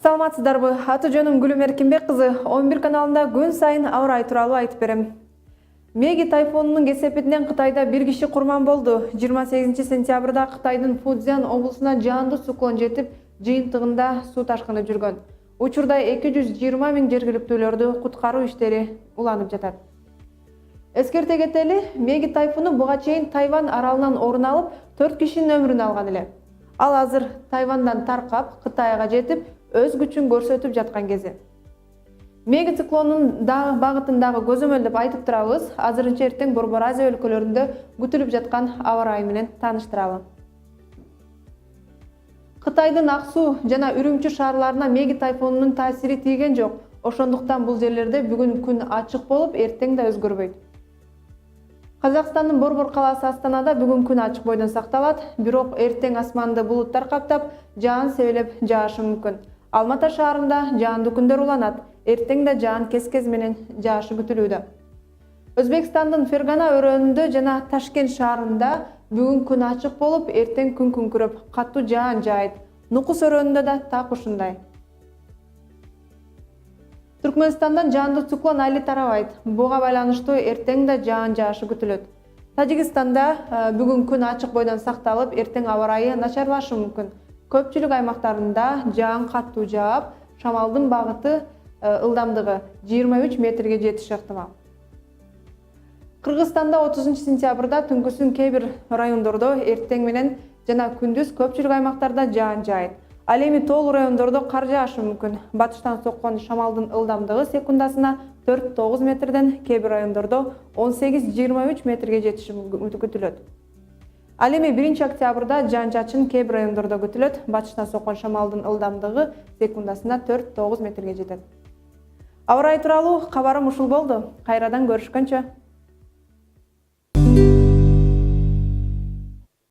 Саламатсыздарбы? Аты жөнүм Гүлүм Эркинбек кызы. 11 каналында күн сайын ауа райы тууралуу айтып берем. Меги тайфунунун кесепетинен Кытайда бир киши курман болду. 28 сентябрда Кытайдын Фудзян облусуна жаандуу циклон жетип, жыйынтыгында суу ташкыны жүргөн. Учурда 220 000 жергиликтүүлөрдү куткаруу иштери уланып жатат. Эскерте кетели, Меги тайфуну буга чейин Тайвань аралынан орун алып, 4 кишинин өмүрүн алган эле. Ал азыр Тайваньдан таркап, Кытайга жетип, өз күчүн көрсөтүп жаткан кези. Меги циклонунун дагы багытындагы көзөмөлдөп айтып турабыз. Азырынча эртең Борбор Азия өлкөлөрүндө күтүлүп жаткан аба ырайы менен тааныштыралы. Кытайдын Ак Суу жана Үрүмчү шаарларына Меги тайфунунун таасири тийген жок. Ошондуктан бул жерлерде бүгүн күн ачык болуп, эртең да өзгөрбөйт. Казакстандын Борбор калаасы Астанада бүгүн күн ачык бойдон сакталат, бирок эртең асманды булуттар каптап, жаан себелеп жаашы мүмкүн. Алматы шаарында жаандуу күндөр уланат, эртең да жаан кез-кез менен жаашы күтүлүүдө. Өзбекстандын Фергана өрөөнүндө жана Ташкент шаарында бүгүн күн ачык болуп, эртең күн күңкүрөп, катуу жаан жаайт. Нукус өрөөнүндө да так ушундай. Түркмөнстандан жаандуу циклон али тарабайт. Буга байланыштуу эртең да жаан жаашы күтүлөт. Тажикстанда бүгүн күн ачык бойдон сакталып, эртең аба ырайы начарлашы мүмкүн. Көпчүлүк аймактарында жаан катуу жаап, шамалдын багыты ылдамдыгы 23 метрге жетиши ыктымал. Кыргызстанда 30 сентябрда түнкүсүн кээ бир райондордо эртең менен жана күндүз көпчүлүк аймактарда жаан жаайт. Ал эми тоолуу райондордо кар жаашы мүмкүн. Батыштан соккон шамалдын ылдамдыгы секундасына 4-9 метрден, кээ бир райондордо 18-23 метрге жетиши күтүлөт. Ал эми 1 октябрда жаан-чачын кээ бир райондордо күтүлөт. Батыштан соккон шамалдын ылдамдыгы секундасына 4-9 метрге жетет. Аба ырайы тууралуу кабарым ушул болду. Кайрадан көрүшкөнчө.